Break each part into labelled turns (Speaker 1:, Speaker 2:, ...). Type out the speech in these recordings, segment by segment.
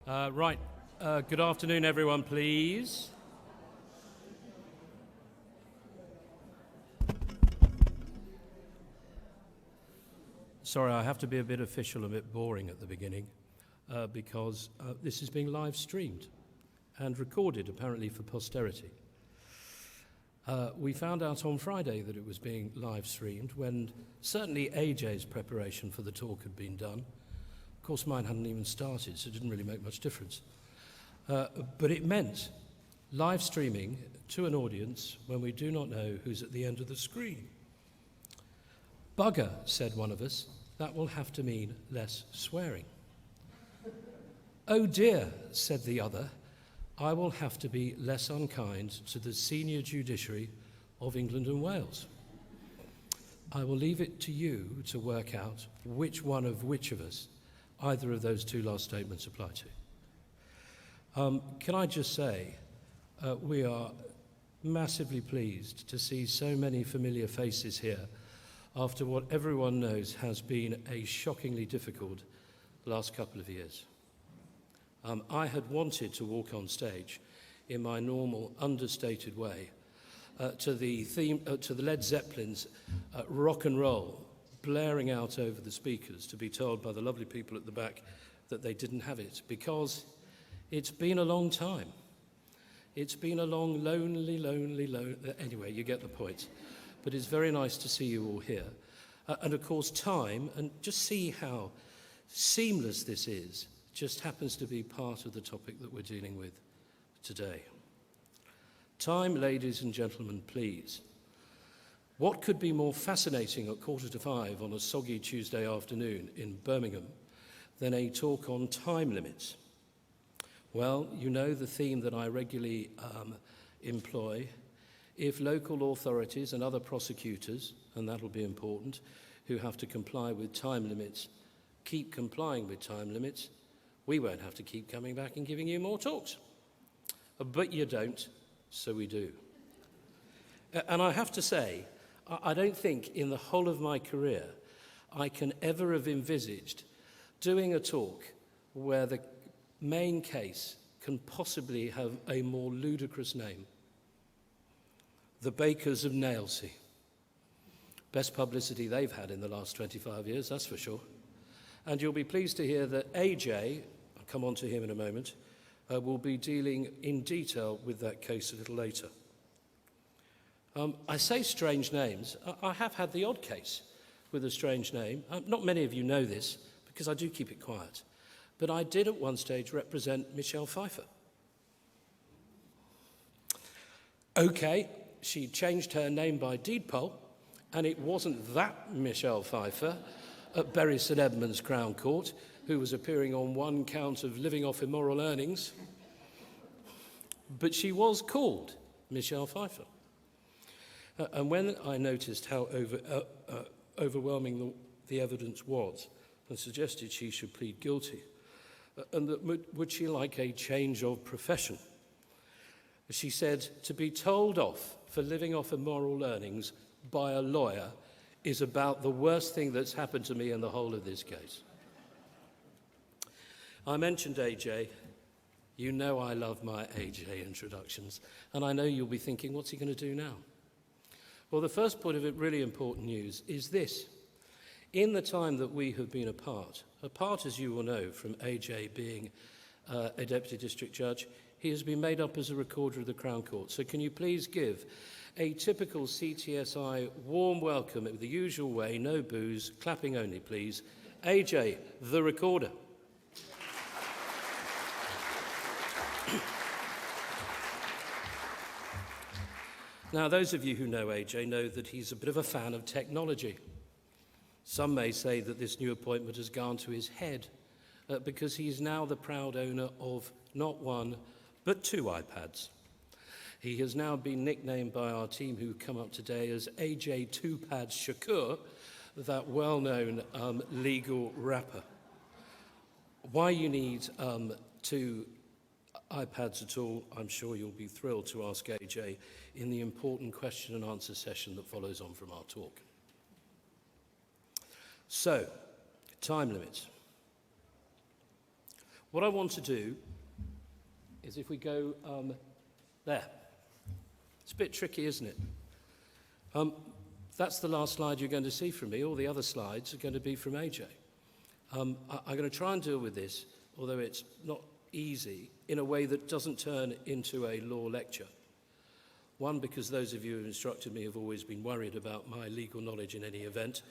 Speaker 1: Right. Good afternoon, everyone, please. Sorry, I have to be a bit official, a bit boring at the beginning, because this is being live streamed and recorded, apparently, for posterity. We found out on Friday that it was being live streamed when certainly AJ's preparation for the talk had been done. Of course, mine hadn't even started, so it didn't really make much difference. But it meant live streaming to an audience when we do not know who's at the end of the screen. Bugger, said one of us, that will have to mean less swearing. Oh dear, said the other, I will have to be less unkind to the senior judiciary of England and Wales. I will leave it to you to work out which one of which of us either of those two last statements apply to. Can I just say, we are massively pleased to see so many familiar faces here after what everyone knows has been a shockingly difficult last couple of years. I had wanted to walk on stage in my normal, understated way to the Led Zeppelin's Rock and Roll blaring out over the speakers to be told by the lovely people at the back that they didn't have it, because it's been a long time. It's been a long, lonely, anyway, you get the point. But it's very nice to see you all here. And of course, time, and just see how seamless this is, just happens to be part of the topic that we're dealing with today. Time, ladies and gentlemen, please. What could be more fascinating at 4:45 on a soggy Tuesday afternoon in Birmingham than a talk on time limits? Well, you know the theme that I regularly employ. If local authorities and other prosecutors, and that'll be important, who have to comply with time limits, keep complying with time limits, we won't have to keep coming back and giving you more talks. But you don't, so we do. And I have to say, I don't think in the whole of my career I can ever have envisaged doing a talk where the main case can possibly have a more ludicrous name. The Bakers of Nailsea. Best publicity they've had in the last 25 years, that's for sure. And you'll be pleased to hear that AJ, I'll come on to him in a moment, will be dealing in detail with that case a little later. I say strange names. I have had the odd case with a strange name. Not many of you know this, because I do keep it quiet. But I did at one stage represent Michelle Pfeiffer. Okay, she changed her name by deed poll, and it wasn't that Michelle Pfeiffer at Bury St Edmunds Crown Court who was appearing on one count of living off immoral earnings, but she was called Michelle Pfeiffer. And when I noticed how overwhelming the evidence was and suggested she should plead guilty, and that would she like a change of profession, she said, to be told off for living off immoral earnings by a lawyer is about the worst thing that's happened to me in the whole of this case. I mentioned AJ. You know I love my AJ introductions, and I know you'll be thinking, what's he going to do now? Well, the first point of it, really important news, is this. In the time that we have been apart, as you will know from AJ being a Deputy District Judge, he has been made up as a Recorder of the Crown Court. So can you please give a typical CTSI warm welcome in the usual way, no boos, clapping only, please. AJ, the Recorder. Now, those of you who know AJ know that he's a bit of a fan of technology. Some may say that this new appointment has gone to his head because he is now the proud owner of not one, but two iPads. He has now been nicknamed by our team who come up today as AJ Two-Pad Shakur, that well-known legal rapper. Why you need two iPads at all, I'm sure you'll be thrilled to ask AJ in the important question and answer session that follows on from our talk. So, time limits. What I want to do is if we go there. It's a bit tricky, isn't it? That's the last slide you're going to see from me. All the other slides are going to be from AJ. I'm going to try and deal with this, although it's not easy, in a way that doesn't turn into a law lecture. One, because those of you who instructed me have always been worried about my legal knowledge in any event.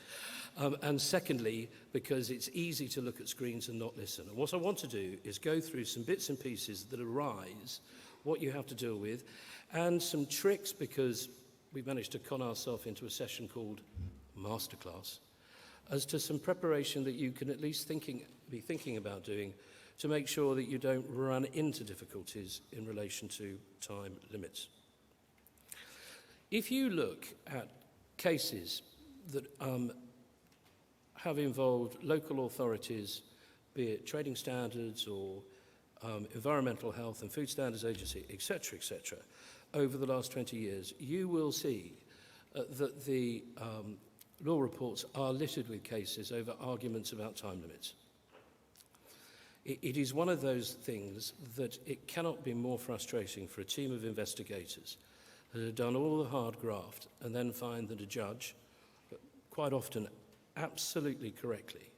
Speaker 1: And secondly, because it's easy to look at screens and not listen. And what I want to do is go through some bits and pieces that arise, what you have to deal with, and some tricks, because we've managed to con ourselves into a session called Masterclass, as to some preparation that you can at least be thinking about doing to make sure that you don't run into difficulties in relation to time limits. If you look at cases that have involved local authorities, be it trading standards or Environmental Health and Food Standards Agency, etc., over the last 20 years, you will see that the law reports are littered with cases over arguments about time limits. It is one of those things that it cannot be more frustrating for a team of investigators that have done all the hard graft and then find that a judge, quite often absolutely correctly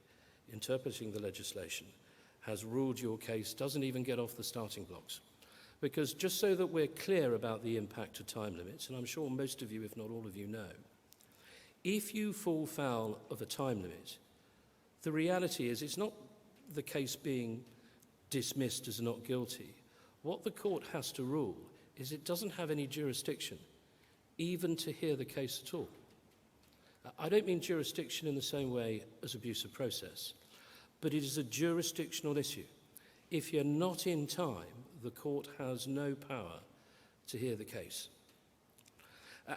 Speaker 1: interpreting the legislation, has ruled your case doesn't even get off the starting blocks. Because just so that we're clear about the impact of time limits, and I'm sure most of you, if not all of you, know, if you fall foul of a time limit, the reality is it's not the case being dismissed as not guilty. What the court has to rule is it doesn't have any jurisdiction even to hear the case at all. I don't mean jurisdiction in the same way as abuse of process, but it is a jurisdictional issue. If you're not in time, the court has no power to hear the case.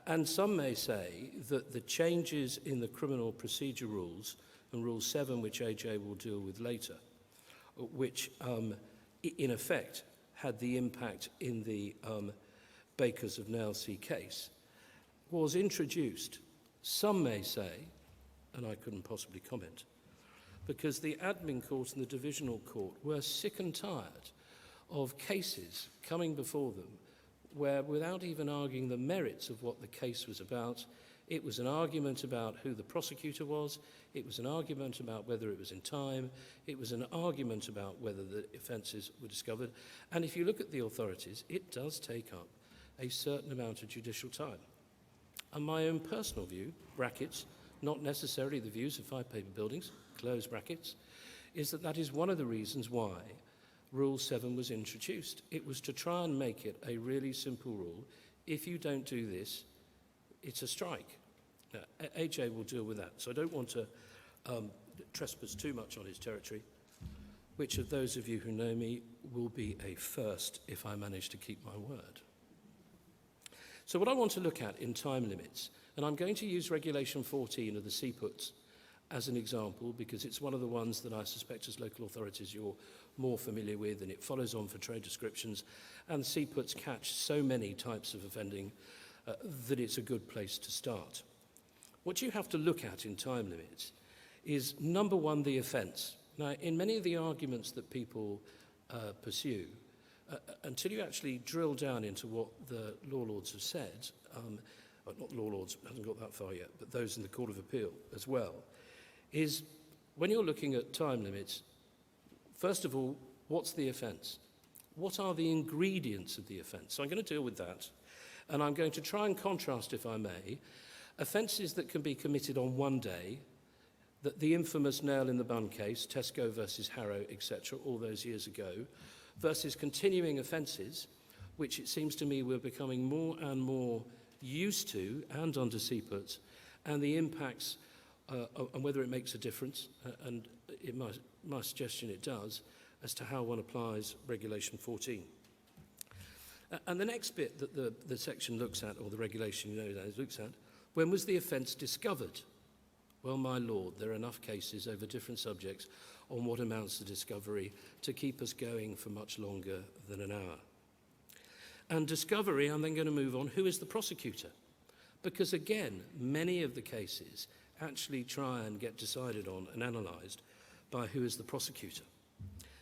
Speaker 1: And some may say that the changes in the criminal procedure rules, and Rule 7, which AJ will deal with later, which in effect had the impact in the Bakers of Nailsea case, was introduced, some may say, and I couldn't possibly comment, because the admin court and the divisional court were sick and tired of cases coming before them where, without even arguing the merits of what the case was about, it was an argument about who the prosecutor was, it was an argument about whether it was in time, it was an argument about whether the offences were discovered. And if you look at the authorities, it does take up a certain amount of judicial time. And my own personal view, brackets, not necessarily the views of Five Paper Buildings, close brackets, is that that is one of the reasons why Rule 7 was introduced. It was to try and make it a really simple rule. If you don't do this, it's a strike. Now, AJ will deal with that, so I don't want to trespass too much on his territory, which of those of you who know me will be a first if I manage to keep my word. So what I want to look at in time limits, and I'm going to use Regulation 14 of the CPUTs as an example, because it's one of the ones that I suspect as local authorities you're more familiar with, and it follows on for trade descriptions, and CPUTs catch so many types of offending that it's a good place to start. What you have to look at in time limits is, number one, the offence. Now, in many of the arguments that people pursue, until you actually drill down into what the law lords have said, not law lords, hasn't got that far yet, but those in the Court of Appeal as well, is when you're looking at time limits, first of all, what's the offence? What are the ingredients of the offence? So I'm going to deal with that, and I'm going to try and contrast, if I may, offences that can be committed on one day, that the infamous nail in the bun case, Tesco versus Harrow, etc., all those years ago, versus continuing offences, which it seems to me we're becoming more and more used to and under CPUTs, and the impacts and whether it makes a difference, and my suggestion it does, as to how one applies Regulation 14. And the next bit that the section looks at, or the regulation, looks at, when was the offence discovered? Well, my lord, there are enough cases over different subjects on what amounts to discovery to keep us going for much longer than an hour. And discovery, I'm then going to move on, who is the prosecutor? Because again, many of the cases actually try and get decided on and analysed by who is the prosecutor.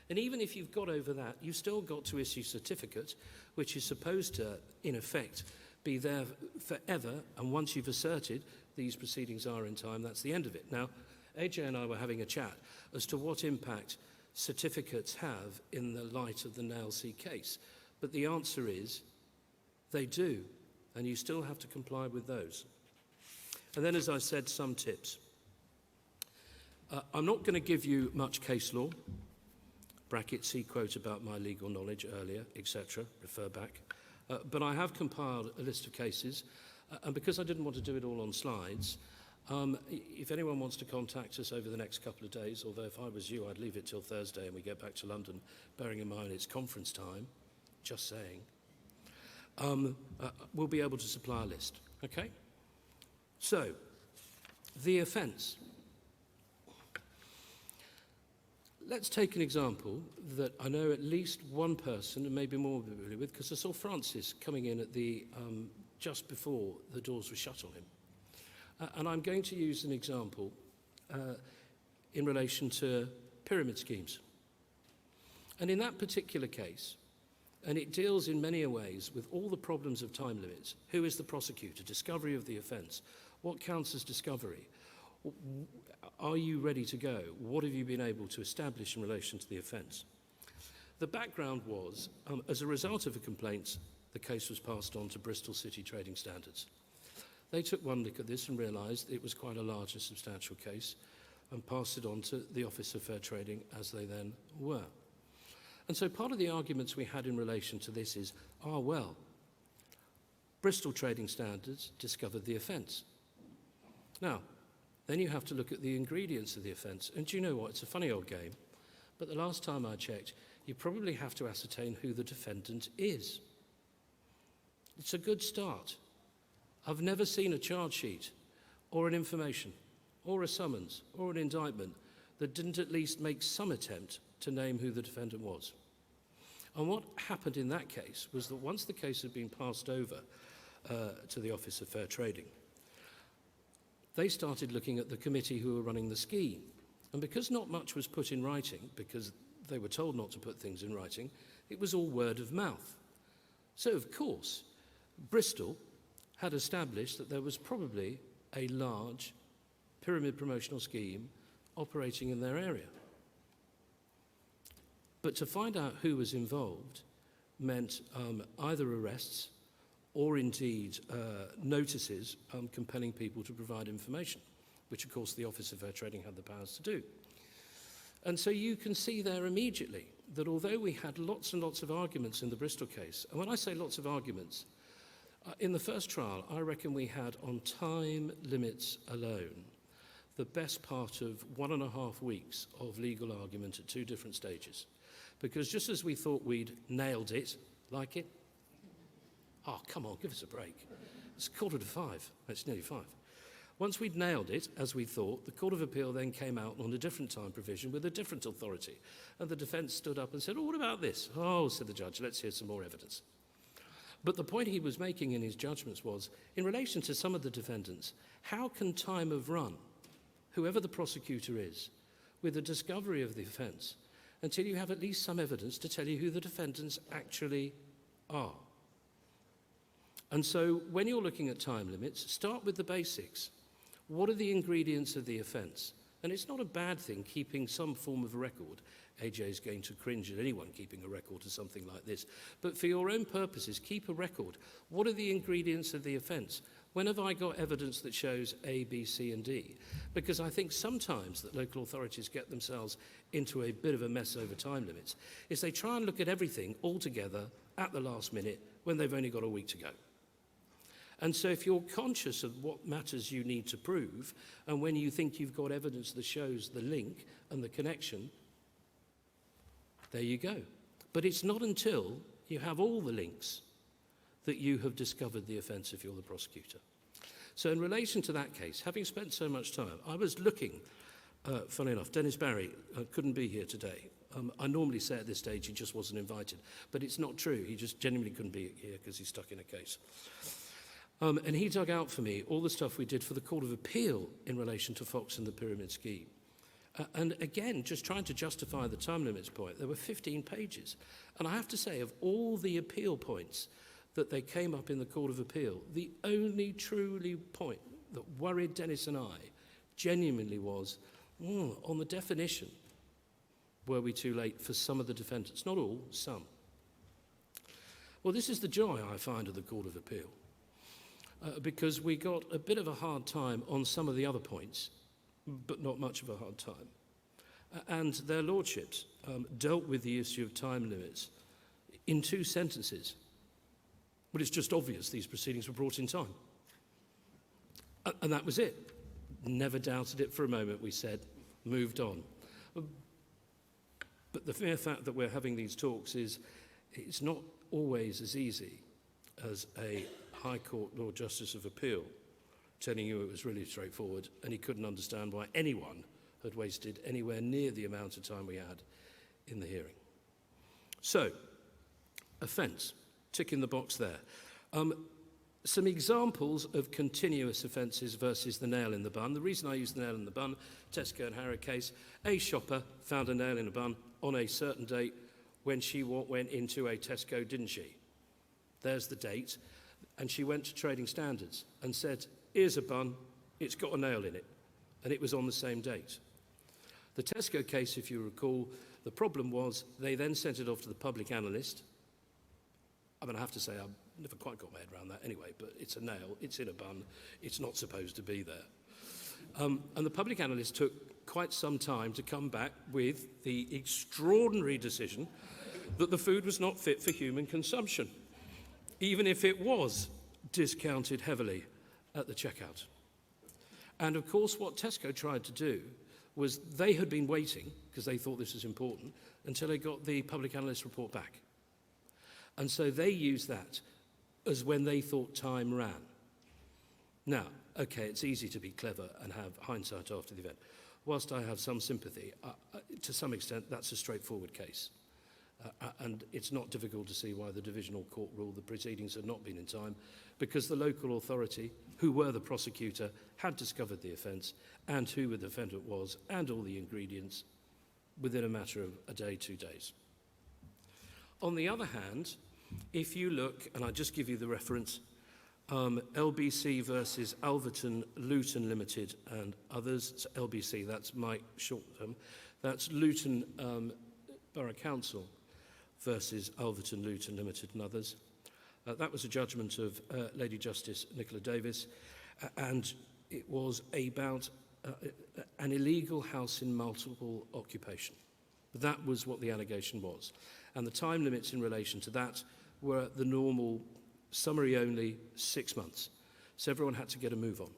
Speaker 1: And even if you've got over that, you've still got to issue a certificate, which is supposed to, in effect, be there forever. And once you've asserted these proceedings are in time, that's the end of it. Now, AJ and I were having a chat as to what impact certificates have in the light of the Nailsea case. But the answer is they do, and you still have to comply with those. And then, as I said, some tips. I'm not going to give you much case law, bracket see quote about my legal knowledge earlier, etc., refer back. But I have compiled a list of cases, and because I didn't want to do it all on slides, if anyone wants to contact us over the next couple of days, although if I was you, I'd leave it till Thursday and we get back to London, bearing in mind it's conference time, just saying, we'll be able to supply a list, okay? So, the offence. Let's take an example that I know at least one person, and maybe more, will be familiar with, because I saw Francis coming in at the just before the doors were shut on him. And I'm going to use an example in relation to pyramid schemes. And in that particular case, and it deals in many ways with all the problems of time limits. Who is the prosecutor? Discovery of the offence. What counts as discovery? Are you ready to go? What have you been able to establish in relation to the offence? The background was, as a result of the complaints, the case was passed on to Bristol City Trading Standards. They took one look at this and realised it was quite a large and substantial case and passed it on to the Office of Fair Trading as they then were. And so part of the arguments we had in relation to this is, well, Bristol Trading Standards discovered the offence. Now, then you have to look at the ingredients of the offence. And do you know what? It's a funny old game. But the last time I checked, you probably have to ascertain who the defendant is. It's a good start. I've never seen a charge sheet or an information or a summons or an indictment that didn't at least make some attempt to name who the defendant was. And what happened in that case was that once the case had been passed over to the Office of Fair Trading, they started looking at the committee who were running the scheme. And because not much was put in writing, because they were told not to put things in writing, it was all word of mouth. So, of course, Bristol had established that there was probably a large pyramid promotional scheme operating in their area. But to find out who was involved meant either arrests or indeed notices compelling people to provide information, which of course the Office of Fair Trading had the powers to do. And so you can see there immediately that although we had lots and lots of arguments in the Bristol case, and when I say lots of arguments, in the first trial I reckon we had on time limits alone the best part of 1.5 weeks of legal argument at 2 different stages. Because just as we thought we'd nailed it, like it, oh, come on, give us a break. It's 4:45. It's nearly 5. Once we'd nailed it, as we thought, the Court of Appeal then came out on a different time provision with a different authority. And the defence stood up and said, what about this? Oh, said the judge, let's hear some more evidence. But the point he was making in his judgments was, in relation to some of the defendants, how can time of run, whoever the prosecutor is, with the discovery of the offence, until you have at least some evidence to tell you who the defendants actually are? And so when you're looking at time limits, start with the basics. What are the ingredients of the offence? And it's not a bad thing keeping some form of record. AJ is going to cringe at anyone keeping a record of something like this. But for your own purposes, keep a record. What are the ingredients of the offence? When have I got evidence that shows A, B, C, and D? Because I think sometimes that local authorities get themselves into a bit of a mess over time limits, is they try and look at everything all together at the last minute when they've only got a week to go. And so if you're conscious of what matters you need to prove, and when you think you've got evidence that shows the link and the connection, there you go. But it's not until you have all the links that you have discovered the offence if you're the prosecutor. So in relation to that case, having spent so much time, I was looking, funny enough, Dennis Barry couldn't be here today. I normally say at this stage he just wasn't invited, but it's not true. He just genuinely couldn't be here because he's stuck in a case. And he dug out for me all the stuff we did for the Court of Appeal in relation to Fox and the Pyramid Scheme. And again, just trying to justify the time limits point, there were 15 pages. And I have to say, of all the appeal points that they came up in the Court of Appeal, the only truly point that worried Dennis and I genuinely was, on the definition, were we too late for some of the defendants? Not all, some. Well, this is the joy I find of the Court of Appeal, because we got a bit of a hard time on some of the other points, but not much of a hard time. And their lordships dealt with the issue of time limits in 2 sentences. But it's just obvious these proceedings were brought in time. And that was it. Never doubted it for a moment, we said, moved on. But the mere fact that we're having these talks is, it's not always as easy as a High Court Lord Justice of Appeal telling you it was really straightforward and he couldn't understand why anyone had wasted anywhere near the amount of time we had in the hearing. So, offence, tick in the box there. Some examples of continuous offences versus the nail in the bun. The reason I use the nail in the bun, Tesco and Harrow case, a shopper found a nail in a bun on a certain date when she went into a Tesco, didn't she? There's the date. And she went to Trading Standards and said, here's a bun, it's got a nail in it. And it was on the same date. The Tesco case, if you recall, the problem was they then sent it off to the public analyst. I mean, I have to say, I've never quite got my head around that anyway, but it's a nail, it's in a bun, it's not supposed to be there. And the public analyst took quite some time to come back with the extraordinary decision that the food was not fit for human consumption, even if it was discounted heavily at the checkout. And of course, what Tesco tried to do was they had been waiting, because they thought this was important, until they got the public analyst report back. And so they used that as when they thought time ran. Now, okay, it's easy to be clever and have hindsight after the event. Whilst I have some sympathy, to some extent, that's a straightforward case. And it's not difficult to see why the Divisional Court ruled the proceedings had not been in time, because the local authority, who were the prosecutor, had discovered the offence and who the defendant was and all the ingredients within a matter of a day, 2 days. On the other hand, if you look, and I'll just give you the reference, LBC versus Alverton Luton Limited and others, so LBC, that's my short term, that's Luton Borough Council versus Alverton Luton Limited and others. That was a judgment of Lady Justice Nicola Davis, and it was about an illegal house in multiple occupation. That was what the allegation was. And the time limits in relation to that were the normal summary only 6 months. So everyone had to get a move on.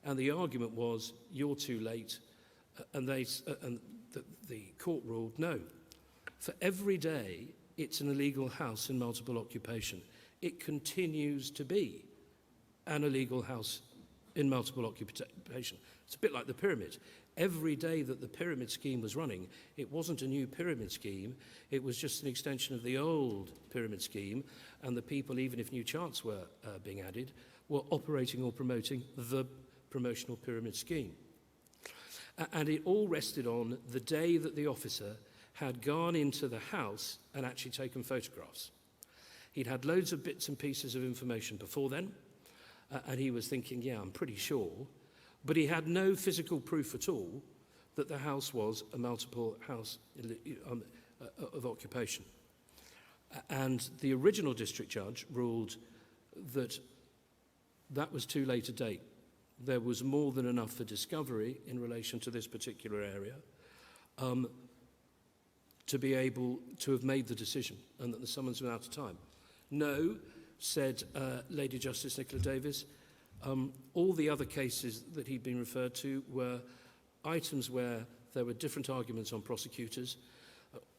Speaker 1: And the argument was, you're too late, and the court ruled no. For every day it's an illegal house in multiple occupation, it continues to be an illegal house in multiple occupation. It's a bit like the pyramid. Every day that the pyramid scheme was running, it wasn't a new pyramid scheme, it was just an extension of the old pyramid scheme, and the people, even if new charts were being added, were operating or promoting the promotional pyramid scheme. And it all rested on the day that the officer had gone into the house and actually taken photographs. He'd had loads of bits and pieces of information before then, and he was thinking, yeah, I'm pretty sure, but he had no physical proof at all that the house was a multiple house of occupation. And the original district judge ruled that that was too late a date. There was more than enough for discovery in relation to this particular area to be able to have made the decision, and that the summons was out of time. No, said Lady Justice Nicola Davis, all the other cases that he'd been referred to were items where there were different arguments on prosecutors,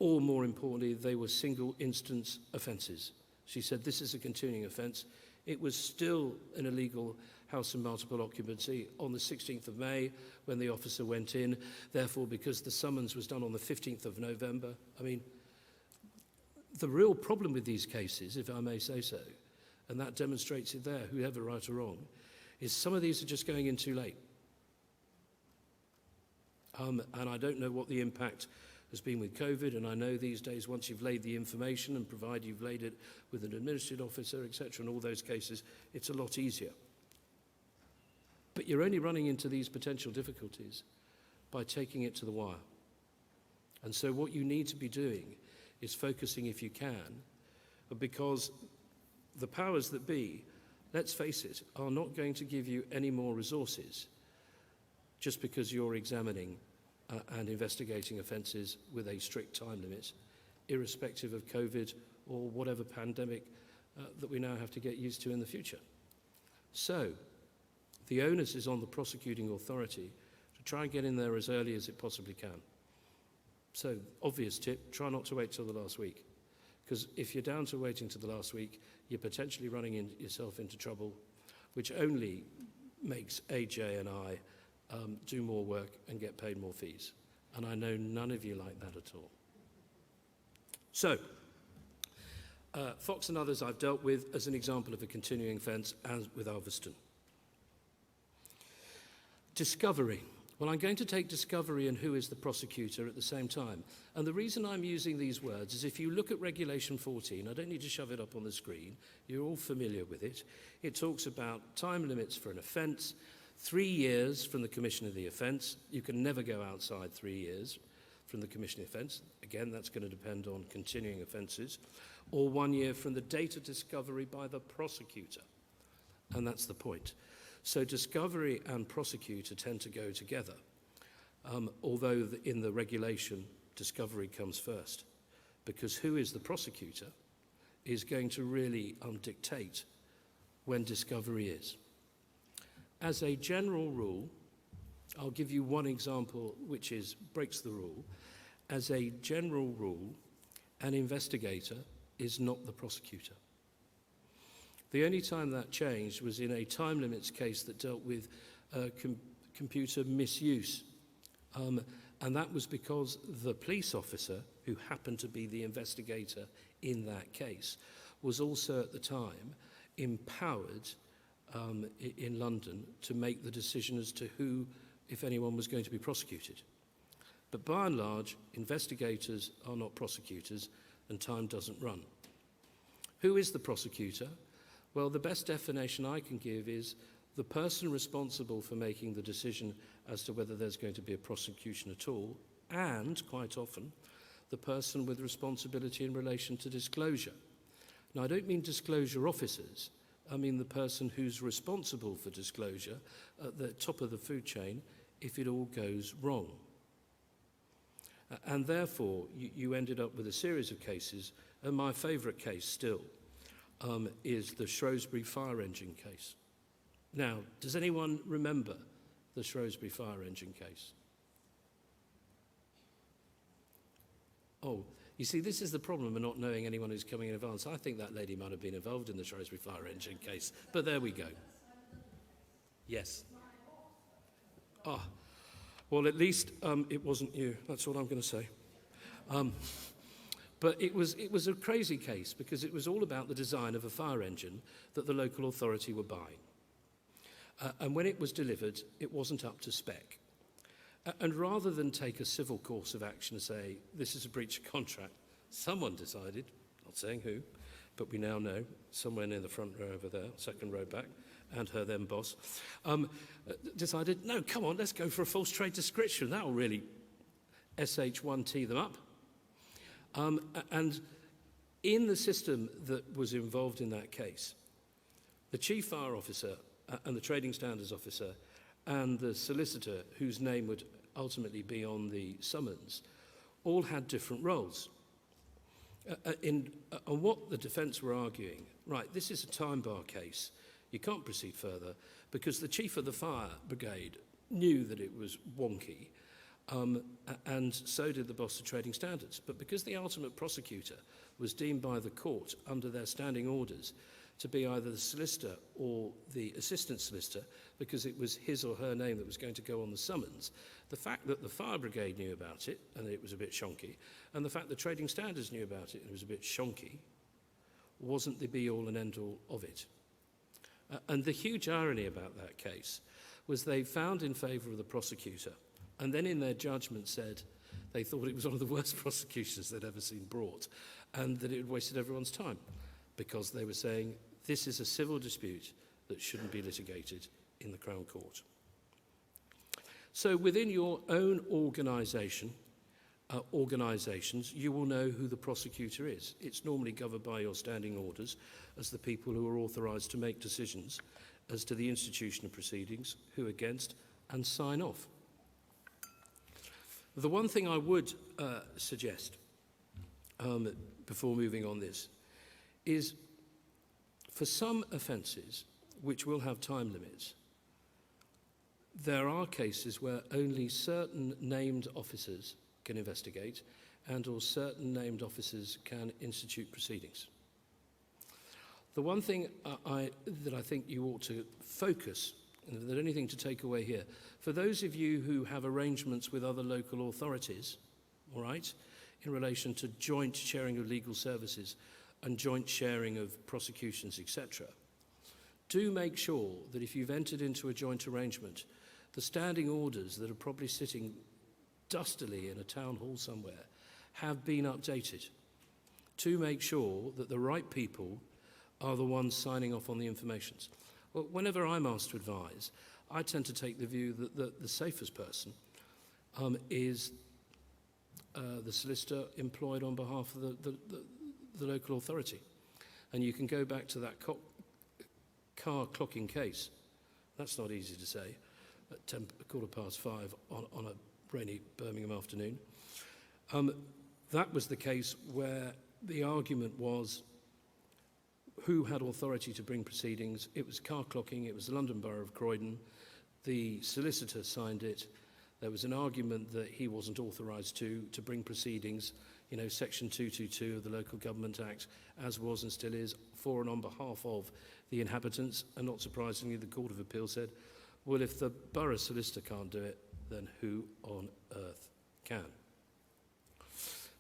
Speaker 1: or more importantly, they were single instance offences. She said this is a continuing offence. It was still an illegal house and multiple occupancy on the 16th of May when the officer went in. Therefore, because the summons was done on the 15th of November, I mean, the real problem with these cases, if I may say so, and that demonstrates it there, whoever right or wrong, is some of these are just going in too late. And I don't know what the impact has been with COVID, and I know these days once you've laid the information and provided you've laid it with an administrative officer, etc., in all those cases, it's a lot easier. But you're only running into these potential difficulties by taking it to the wire. And so what you need to be doing is focusing if you can, because the powers that be, let's face it, are not going to give you any more resources just because you're examining and investigating offences with a strict time limit, irrespective of COVID or whatever pandemic that we now have to get used to in the future. So, the onus is on the prosecuting authority to try and get in there as early as it possibly can. So, obvious tip, try not to wait till the last week. Because if you're down to waiting till the last week, you're potentially running yourself into trouble, which only makes AJ and I do more work and get paid more fees. And I know none of you like that at all. So, Fox and others I've dealt with as an example of a continuing offence, as with Ulverston. Discovery. Well, I'm going to take discovery and who is the prosecutor at the same time. And the reason I'm using these words is if you look at Regulation 14, I don't need to shove it up on the screen, you're all familiar with it. It talks about time limits for an offence, 3 years from the commission of the offence. You can never go outside 3 years from the commission of the offence. Again, that's going to depend on continuing offences. Or 1 year from the date of discovery by the prosecutor. And that's the point. So discovery and prosecutor tend to go together, although in the regulation, discovery comes first, because who is the prosecutor is going to really dictate when discovery is. As a general rule, I'll give you one example which breaks the rule. As a general rule, an investigator is not the prosecutor. The only time that changed was in a time limits case that dealt with computer misuse. And that was because the police officer, who happened to be the investigator in that case, was also at the time empowered in London to make the decision as to who, if anyone, was going to be prosecuted. But by and large, investigators are not prosecutors and time doesn't run. Who is the prosecutor? Well, the best definition I can give is the person responsible for making the decision as to whether there's going to be a prosecution at all, and, quite often, the person with responsibility in relation to disclosure. Now, I don't mean disclosure officers. I mean the person who's responsible for disclosure at the top of the food chain if it all goes wrong. And therefore, you ended up with a series of cases, and my favourite case still is the Shrewsbury fire engine case. Now, does anyone remember the Shrewsbury fire engine case? Oh, you see, this is the problem of not knowing anyone who's coming in advance. I think that lady might have been involved in the Shrewsbury fire engine case, but there we go. Yes. Ah, well, at least it wasn't you. That's all I'm going to say. But it was a crazy case because it was all about the design of a fire engine that the local authority were buying. And when it was delivered, it wasn't up to spec. And rather than take a civil course of action and say, this is a breach of contract, someone decided, not saying who, but we now know, somewhere near the front row over there, second row back, and her then boss, decided, no, come on, let's go for a false trade description. That will really SH1T them up. And in the system that was involved in that case, the chief fire officer and the trading standards officer and the solicitor, whose name would ultimately be on the summons, all had different roles. On what the defence were arguing, right, this is a time bar case, you can't proceed further, because the chief of the fire brigade knew that it was wonky, and so did the boss of trading standards. But because the ultimate prosecutor was deemed by the court under their standing orders to be either the solicitor or the assistant solicitor, because it was his or her name that was going to go on the summons, the fact that the fire brigade knew about it, and it was a bit shonky, and the fact that trading standards knew about it, and it was a bit shonky, wasn't the be-all and end-all of it. And the huge irony about that case was they found in favour of the prosecutor and then in their judgment said they thought it was one of the worst prosecutions they'd ever seen brought, and that it had wasted everyone's time, because they were saying this is a civil dispute that shouldn't be litigated in the Crown Court. So within your own organisations, you will know who the prosecutor is. It's normally governed by your standing orders as the people who are authorised to make decisions as to the institution of proceedings, who against, and sign off. The one thing I would suggest before moving on this is, for some offences which will have time limits, there are cases where only certain named officers can investigate and or certain named officers can institute proceedings. The one thing that I think you ought to focus, and if there's anything to take away here, for those of you who have arrangements with other local authorities, all right, in relation to joint sharing of legal services and joint sharing of prosecutions, etc., do make sure that if you've entered into a joint arrangement, the standing orders that are probably sitting dustily in a town hall somewhere have been updated to make sure that the right people are the ones signing off on the informations. Well, whenever I'm asked to advise, I tend to take the view that the safest person is the solicitor employed on behalf of the local authority. And you can go back to that car clocking case. That's not easy to say at 5:15 on a rainy Birmingham afternoon. That was the case where the argument was who had authority to bring proceedings. It was car clocking, it was the London Borough of Croydon. The solicitor signed it. There was an argument that he wasn't authorised to bring proceedings, you know, Section 222 of the Local Government Act, as was and still is, for and on behalf of the inhabitants. And not surprisingly, the Court of Appeal said, well, if the borough solicitor can't do it, then who on earth can?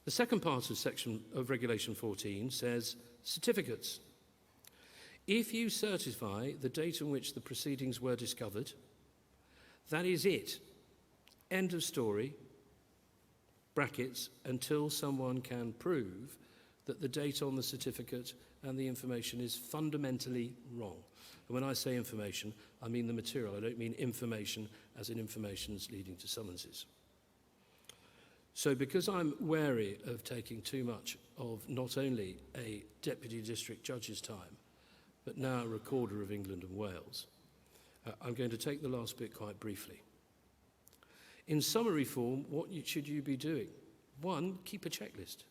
Speaker 1: The second part of Regulation 14 says certificates. If you certify the date on which the proceedings were discovered, that is it. End of story, brackets, until someone can prove that the date on the certificate and the information is fundamentally wrong. And when I say information, I mean the material. I don't mean information as in informations leading to summonses. So because I'm wary of taking too much of not only a Deputy District Judge's time, but now a Recorder of England and Wales, I'm going to take the last bit quite briefly. In summary form, what should you be doing? 1, keep a checklist.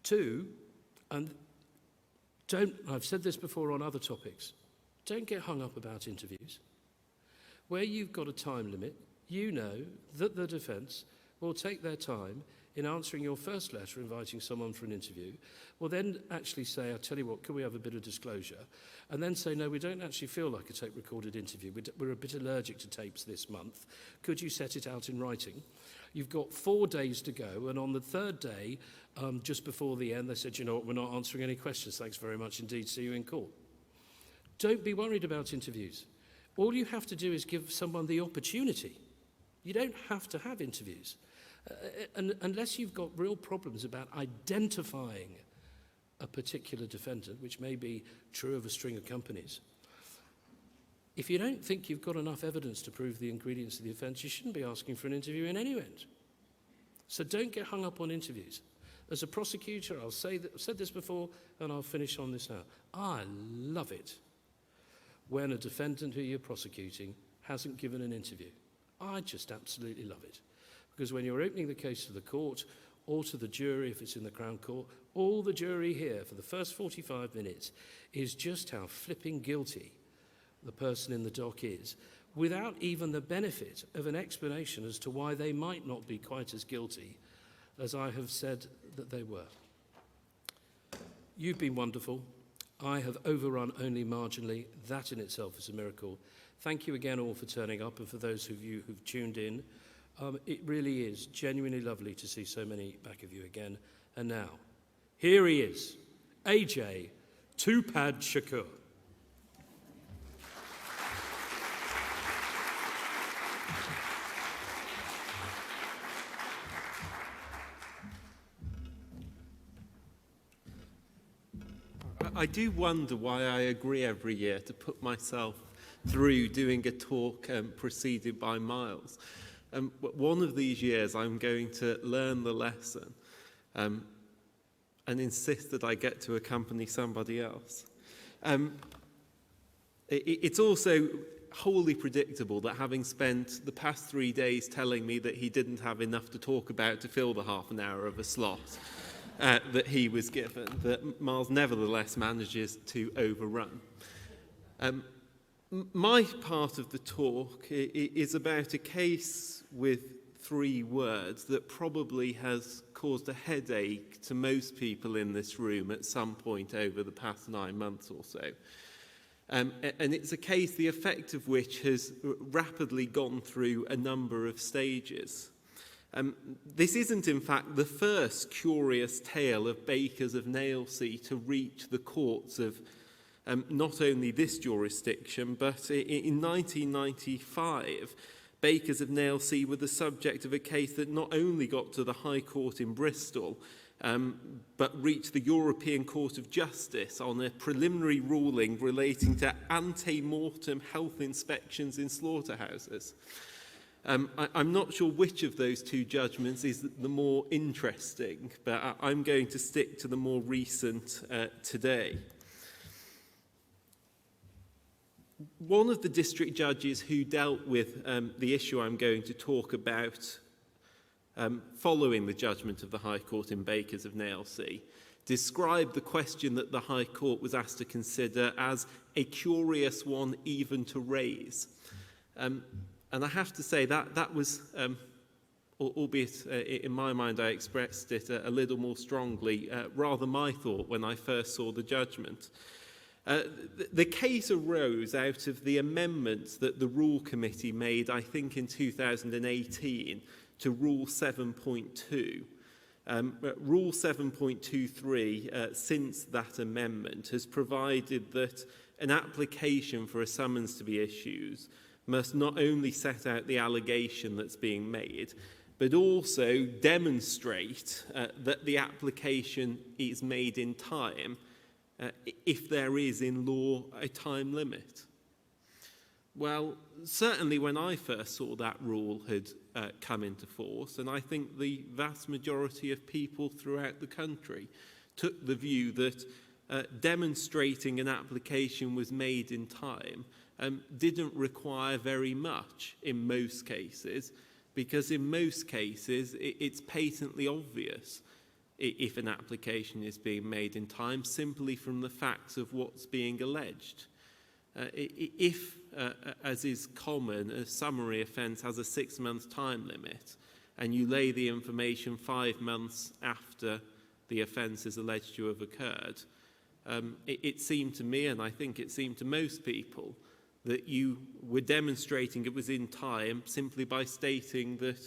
Speaker 1: 2, and I've said this before on other topics, don't get hung up about interviews. Where you've got a time limit, you know that the defence will take their time in answering your first letter inviting someone for an interview, will then actually say, I'll tell you what, can we have a bit of disclosure? And then say, no, we don't actually feel like a tape-recorded interview. We're a bit allergic to tapes this month. Could you set it out in writing? You've got 4 days to go, and on the 3rd day, just before the end, they said, you know what, we're not answering any questions. Thanks very much indeed. See you in court. Don't be worried about interviews. All you have to do is give someone the opportunity. You don't have to have interviews. Unless you've got real problems about identifying a particular defendant, which may be true of a string of companies. If you don't think you've got enough evidence to prove the ingredients of the offence, you shouldn't be asking for an interview in any event. So don't get hung up on interviews. As a prosecutor, I've said this before, and I'll finish on this now. I love it when a defendant who you're prosecuting hasn't given an interview. I just absolutely love it. Because when you're opening the case to the court or to the jury, if it's in the Crown Court, all the jury hear for the first 45 minutes is just how flipping guilty the person in the dock is, without even the benefit of an explanation as to why they might not be quite as guilty as I have said that they were. You've been wonderful. I have overrun only marginally. That in itself is a miracle. Thank you again all for turning up, and for those of you who've tuned in. It really is genuinely lovely to see so many back of you again. And now, here he is, AJ Tupad Shakur.
Speaker 2: I do wonder why I agree every year to put myself through doing a talk preceded by Miles. But one of these years I'm going to learn the lesson and insist that I get to accompany somebody else. It's also wholly predictable that, having spent the past 3 days telling me that he didn't have enough to talk about to fill the half an hour of a slot that he was given, that Miles nevertheless manages to overrun. My part of the talk is about a case with 3 words that probably has caused a headache to most people in this room at some point over the past 9 months or so. And it's a case the effect of which has rapidly gone through a number of stages. This isn't, in fact, the first curious tale of Bakers of Nailsea to reach the courts of not only this jurisdiction, but in 1995, Bakers of Nailsea were the subject of a case that not only got to the High Court in Bristol, but reached the European Court of Justice on a preliminary ruling relating to ante-mortem health inspections in slaughterhouses. I'm not sure which of those 2 judgments is the more interesting, but I'm going to stick to the more recent today. One of the district judges who dealt with the issue I'm going to talk about following the judgment of the High Court in Bakers of Nailsea described the question that the High Court was asked to consider as a curious one even to raise. And I have to say that was, albeit in my mind I expressed it a little more strongly, rather my thought when I first saw the judgment. The case arose out of the amendments that the Rule Committee made, I think in 2018, to Rule 7.2. Rule 7.23, since that amendment, has provided that an application for a summons to be issued must not only set out the allegation that's being made, but also demonstrate that the application is made in time, if there is in law a time limit. Well, certainly when I first saw that rule had come into force, and I think the vast majority of people throughout the country took the view that demonstrating an application was made in time didn't require very much in most cases, because in most cases it's patently obvious if an application is being made in time simply from the facts of what's being alleged. If, as is common, a summary offence has a 6-month time limit and you lay the information 5 months after the offence is alleged to have occurred, it seemed to me, and I think it seemed to most people, that you were demonstrating it was in time simply by stating that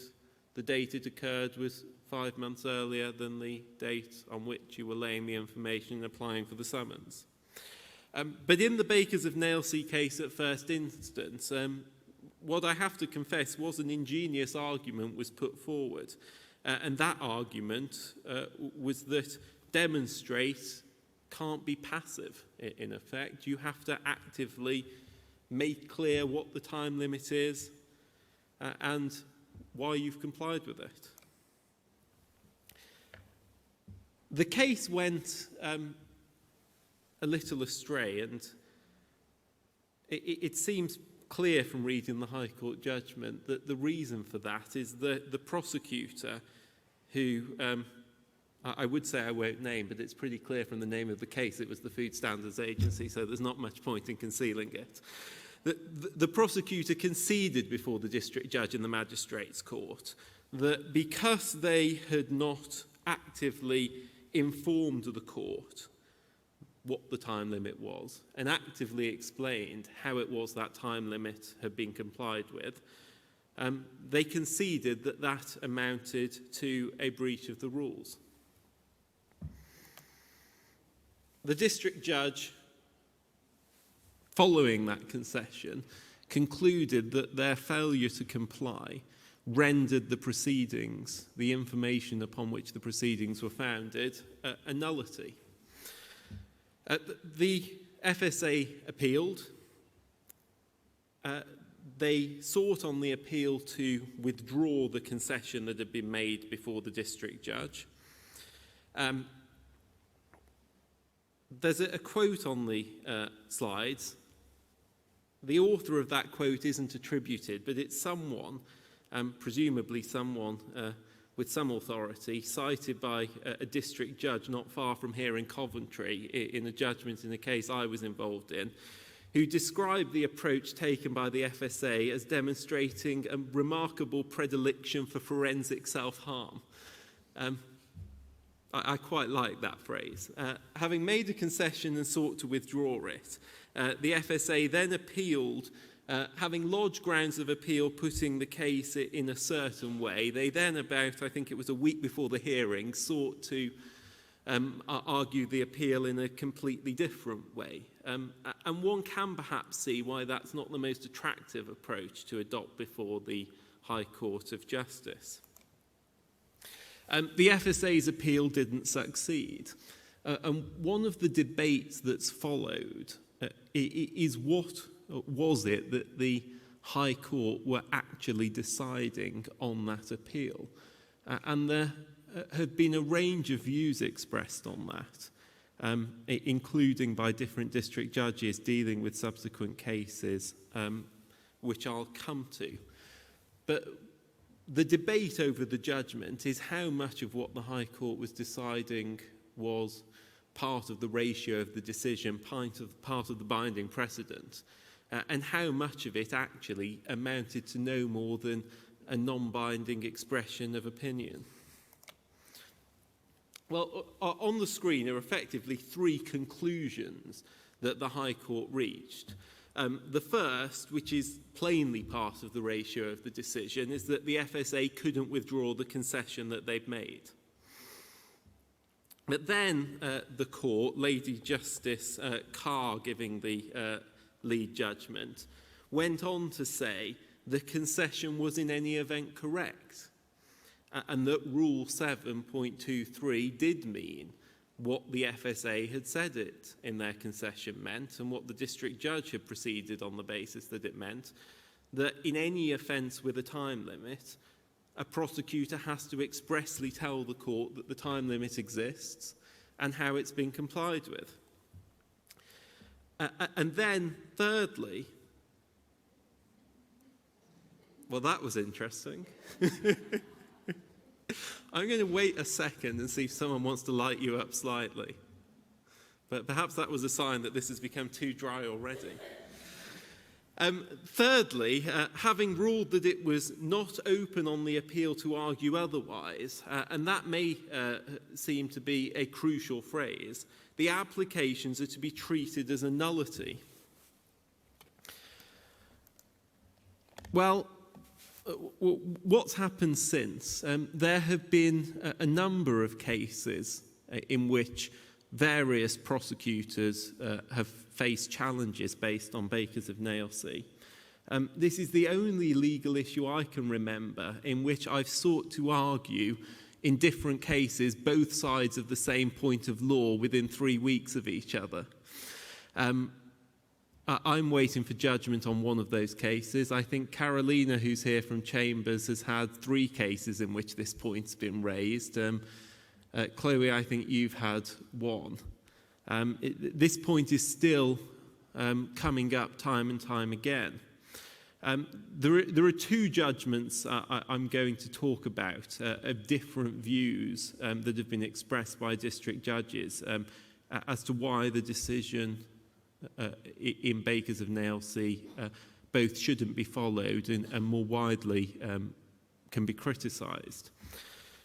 Speaker 2: the date it occurred was 5 months earlier than the date on which you were laying the information and applying for the summons. But in the Bakers of Nailsea case at first instance, what I have to confess was an ingenious argument was put forward. And that argument was that demonstrate can't be passive, in effect. You have to actively make clear what the time limit is and why you've complied with it. The case went a little astray, and it seems clear from reading the High Court judgment that the reason for that is that the prosecutor, who I would say I won't name, but it's pretty clear from the name of the case it was the Food Standards Agency, so there's not much point in concealing it. The prosecutor conceded before the district judge in the magistrates' court that because they had not actively informed the court what the time limit was and actively explained how it was that time limit had been complied with, they conceded that that amounted to a breach of the rules. The district judge, following that concession, concluded that their failure to comply rendered the proceedings, the information upon which the proceedings were founded, a nullity. The FSA appealed. They sought on the appeal to withdraw the concession that had been made before the district judge. There's a quote on the slides. The author of that quote isn't attributed, but it's someone, presumably someone with some authority, cited by a district judge not far from here in Coventry in a judgment in a case I was involved in, who described the approach taken by the FSA as demonstrating a remarkable predilection for forensic self-harm. I quite like that phrase. Having made a concession and sought to withdraw it, the FSA then appealed, having lodged grounds of appeal putting the case in a certain way. They then, about, I think it was a week before the hearing, sought to argue the appeal in a completely different way. And one can perhaps see why that's not the most attractive approach to adopt before the High Court of Justice. The FSA's appeal didn't succeed. And one of the debates that's followed is what was it that the High Court were actually deciding on that appeal. And there have been a range of views expressed on that, including by different district judges dealing with subsequent cases, which I'll come to. But the debate over the judgment is how much of what the High Court was deciding was part of the ratio of the decision, part of the binding precedent, and how much of it actually amounted to no more than a non-binding expression of opinion. Well, on the screen are effectively three conclusions that the High Court reached. The first, which is plainly part of the ratio of the decision, is that the FSA couldn't withdraw the concession that they'd made. But then the court, Lady Justice Carr giving the lead judgment, went on to say the concession was in any event correct, and that Rule 7.23 did mean what the FSA had said it in their concession meant, and what the district judge had proceeded on the basis that it meant, that in any offence with a time limit, a prosecutor has to expressly tell the court that the time limit exists and how it's been complied with. And then, thirdly, well, that was interesting. I'm going to wait a second and see if someone wants to light you up slightly. But perhaps that was a sign that this has become too dry already. Thirdly, having ruled that it was not open on the appeal to argue otherwise, and that may seem to be a crucial phrase, the applications are to be treated as a nullity. Well, what's happened since? There have been a number of cases in which various prosecutors have faced challenges based on Bakers of Nailsea. This is the only legal issue I can remember in which I've sought to argue in different cases both sides of the same point of law within 3 weeks of each other. I'm waiting for judgment on one of those cases. I think Carolina, who's here from Chambers, has had 3 cases in which this point's been raised. Chloe, I think you've had 1. This point is still coming up time and time again. There are 2 judgments I'm going to talk about of different views that have been expressed by district judges as to why the decision in Bakers of Nailsea both shouldn't be followed and more widely can be criticised.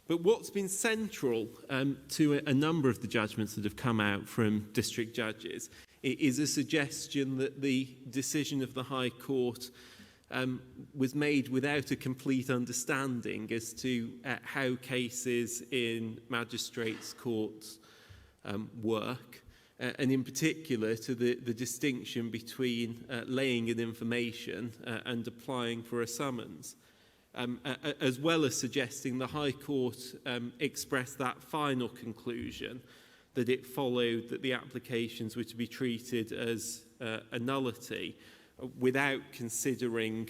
Speaker 2: But what's been central to a number of the judgments that have come out from district judges is a suggestion that the decision of the High Court was made without a complete understanding as to how cases in magistrates' courts work, and in particular to the distinction between laying in information and applying for a summons. As well as suggesting the High Court expressed that final conclusion that it followed that the applications were to be treated as a nullity without considering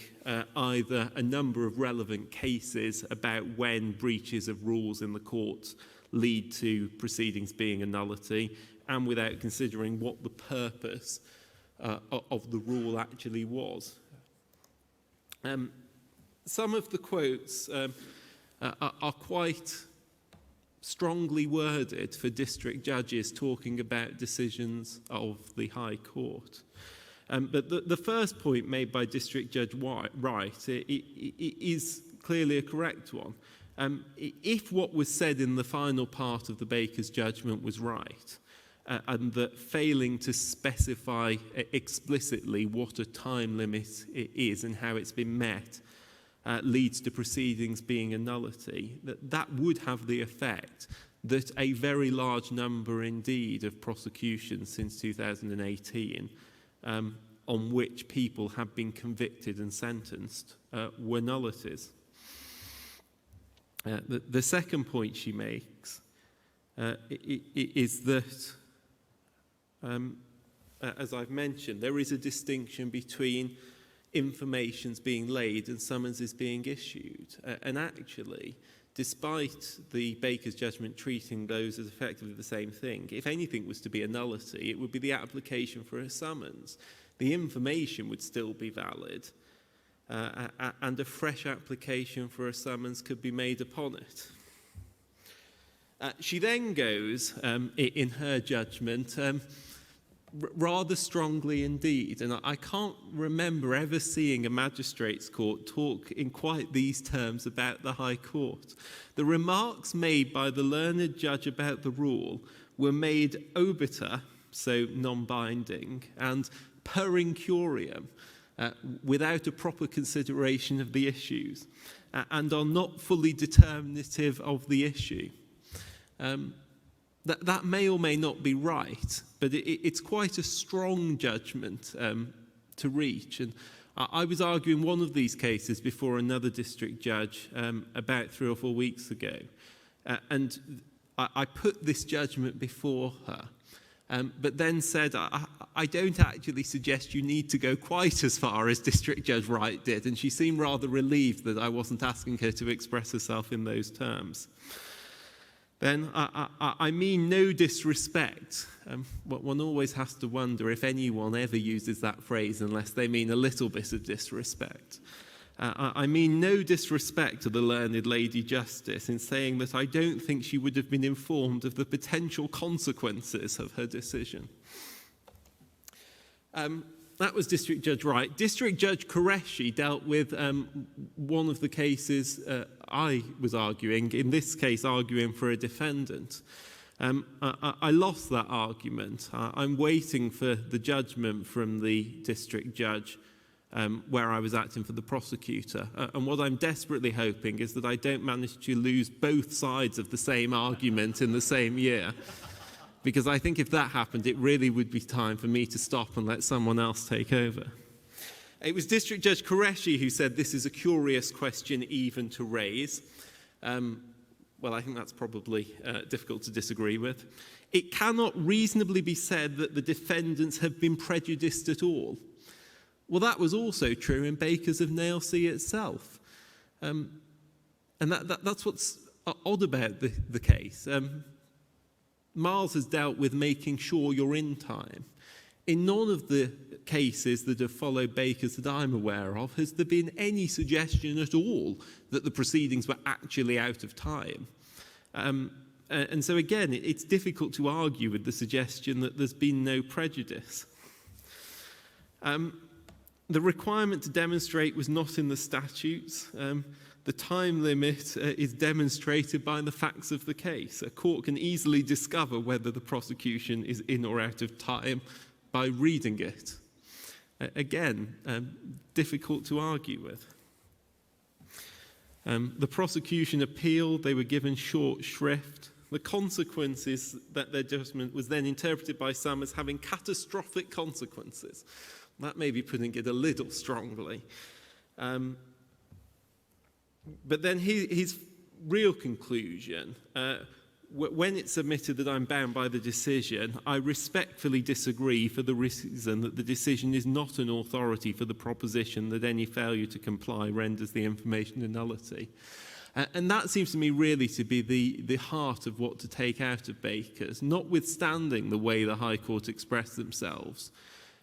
Speaker 2: either a number of relevant cases about when breaches of rules in the courts lead to proceedings being a nullity, and without considering what the purpose of the rule actually was. Some of the quotes are quite strongly worded for district judges talking about decisions of the High Court. But the first point made by District Judge Wright is clearly a correct one. If what was said in the final part of the Baker's judgment was right, and that failing to specify explicitly what a time limit is and how it's been met leads to proceedings being a nullity, that would have the effect that a very large number indeed of prosecutions since 2018 on which people have been convicted and sentenced were nullities. The second point she makes is that, as I've mentioned, there is a distinction between informations being laid and summonses being issued. And actually, despite the Baker's judgment treating those as effectively the same thing, if anything was to be a nullity, it would be the application for a summons. The information would still be valid, and a fresh application for a summons could be made upon it. She then goes, in her judgment, rather strongly indeed, and I can't remember ever seeing a magistrate's court talk in quite these terms about the High Court. The remarks made by the learned judge about the rule were made obiter, so non-binding, and per incuriam, without a proper consideration of the issues, and are not fully determinative of the issue. That may or may not be right, but it's quite a strong judgment to reach. And I was arguing one of these cases before another district judge about 3 or 4 weeks ago. And I put this judgment before her, but then said, I don't actually suggest you need to go quite as far as District Judge Wright did. And she seemed rather relieved that I wasn't asking her to express herself in those terms. Then I mean no disrespect. One always has to wonder if anyone ever uses that phrase unless they mean a little bit of disrespect. I mean no disrespect to the learned Lady Justice in saying that I don't think she would have been informed of the potential consequences of her decision. That was District Judge Wright. District Judge Qureshi dealt with one of the cases I was arguing, in this case arguing for a defendant. I lost that argument. I'm waiting for the judgment from the district judge where I was acting for the prosecutor. And what I'm desperately hoping is that I don't manage to lose both sides of the same argument in the same year. Because I think if that happened, it really would be time for me to stop and let someone else take over. It was District Judge Qureshi who said this is a curious question even to raise. Well, I think that's probably difficult to disagree with. It cannot reasonably be said that the defendants have been prejudiced at all. Well, that was also true in Bakers of Nailsea itself. And that's what's odd about the case. Miles has dealt with making sure you're in time. In none of the cases that have followed Bakers that I'm aware of has there been any suggestion at all that the proceedings were actually out of time. And so again, it's difficult to argue with the suggestion that there's been no prejudice. The requirement to demonstrate was not in the statutes. The time limit is demonstrated by the facts of the case. A court can easily discover whether the prosecution is in or out of time by reading it. Again, difficult to argue with. The prosecution appealed, they were given short shrift. The consequences that their judgment was then interpreted by some as having catastrophic consequences. That may be putting it a little strongly. But then his real conclusion when it's submitted that I'm bound by the decision, I respectfully disagree for the reason that the decision is not an authority for the proposition that any failure to comply renders the information a nullity. And that seems to me really to be the heart of what to take out of Bakers, notwithstanding the way the High Court expressed themselves.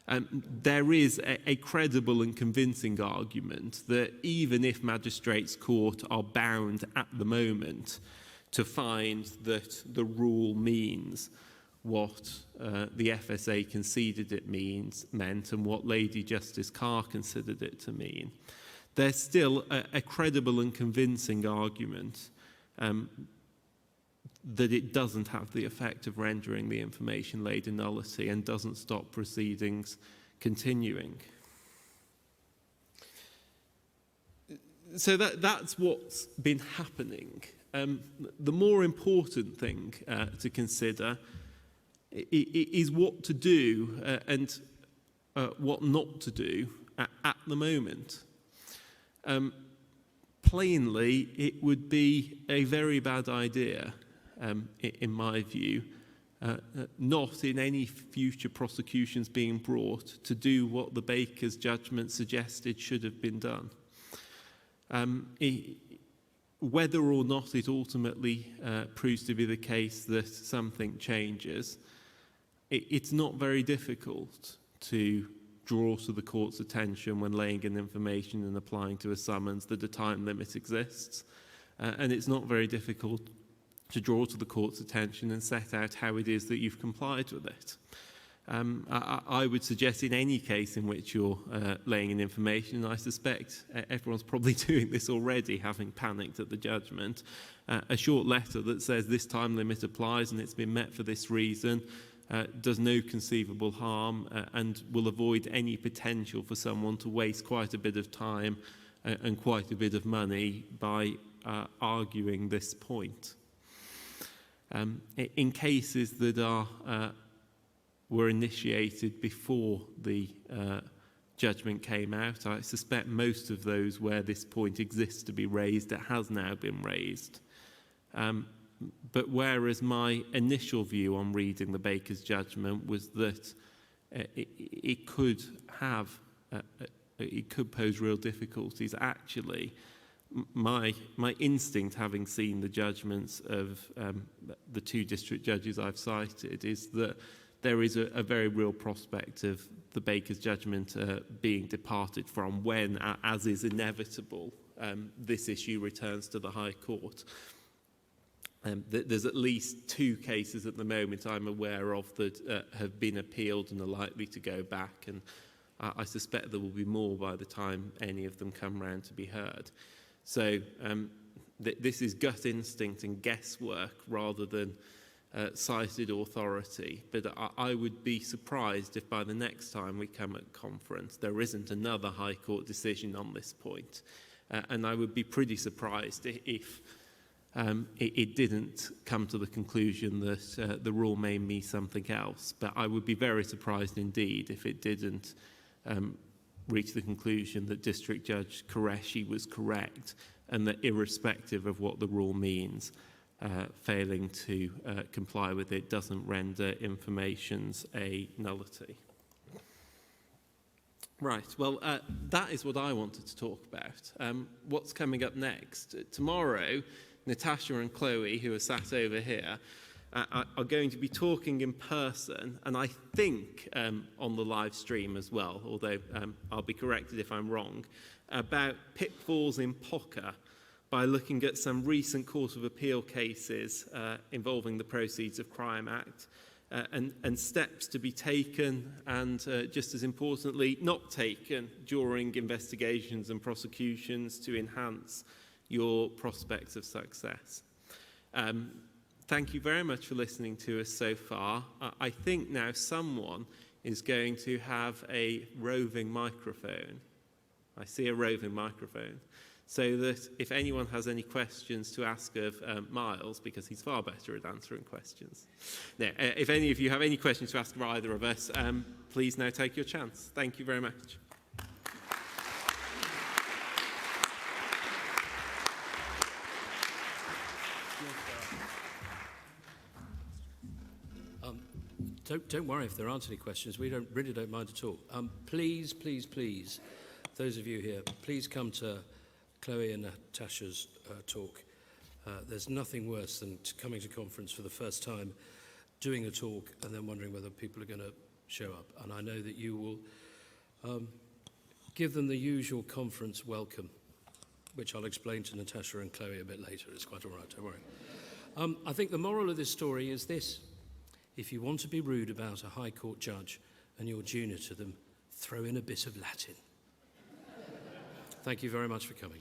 Speaker 2: There is a credible and convincing argument that even if magistrates' court are bound at the moment to find that the rule means what the FSA conceded it meant and what Lady Justice Carr considered it to mean, there's still a credible and convincing argument that it doesn't have the effect of rendering the information laid a nullity and doesn't stop proceedings continuing. So that's what's been happening. The more important thing to consider is what to do and what not to do at the moment. Plainly, it would be a very bad idea, in my view, not in any future prosecutions being brought to do what the Bakers' judgment suggested should have been done. Whether or not it ultimately proves to be the case that something changes, it's not very difficult to draw to the court's attention when laying in information and applying to a summons that a time limit exists. And it's not very difficult to draw to the court's attention and set out how it is that you've complied with it. I would suggest in any case in which you're laying in information, and I suspect everyone's probably doing this already, having panicked at the judgment, a short letter that says this time limit applies and it's been met for this reason, does no conceivable harm and will avoid any potential for someone to waste quite a bit of time and quite a bit of money by arguing this point. In cases that were initiated before the judgment came out, I suspect most of those where this point exists to be raised, it has now been raised. But whereas my initial view on reading the Bakers' judgment was that it could pose real difficulties, actually, my instinct, having seen the judgments of the two district judges I've cited, is that there is a very real prospect of the Bakers' judgment being departed from when, as is inevitable, this issue returns to the High Court. There's at least two cases at the moment I'm aware of that have been appealed and are likely to go back, and I suspect there will be more by the time any of them come round to be heard. So this is gut instinct and guesswork rather than cited authority, but I would be surprised if by the next time we come at conference there isn't another High Court decision on this point, and I would be pretty surprised if it didn't come to the conclusion that the rule may mean something else, but I would be very surprised indeed if it didn't reach the conclusion that District Judge Qureshi was correct and that irrespective of what the rule means, failing to comply with it doesn't render informations a nullity. Right, well, that is what I wanted to talk about. What's coming up next? Tomorrow, Natasha and Chloe, who are sat over here, are going to be talking in person, and I think on the live stream as well, although I'll be corrected if I'm wrong, about pitfalls in POCA by looking at some recent Court of Appeal cases involving the Proceeds of Crime Act and steps to be taken and, just as importantly, not taken during investigations and prosecutions to enhance your prospects of success. Thank you very much for listening to us so far. I think now someone is going to have a roving microphone. I see a roving microphone. So that if anyone has any questions to ask of Miles, because he's far better at answering questions. Now, if any of you have any questions to ask of either of us, please now take your chance. Thank you very much.
Speaker 1: don't worry if there aren't any questions. We really don't mind at all. Please, please, please, those of you here, please come to Chloe and Natasha's talk. There's nothing worse than coming to conference for the first time, doing a talk, and then wondering whether people are going to show up. And I know that you will give them the usual conference welcome, which I'll explain to Natasha and Chloe a bit later. It's quite all right, don't worry. I think the moral of this story is this. If you want to be rude about a High Court judge and you're junior to them, throw in a bit of Latin. Thank you very much for coming.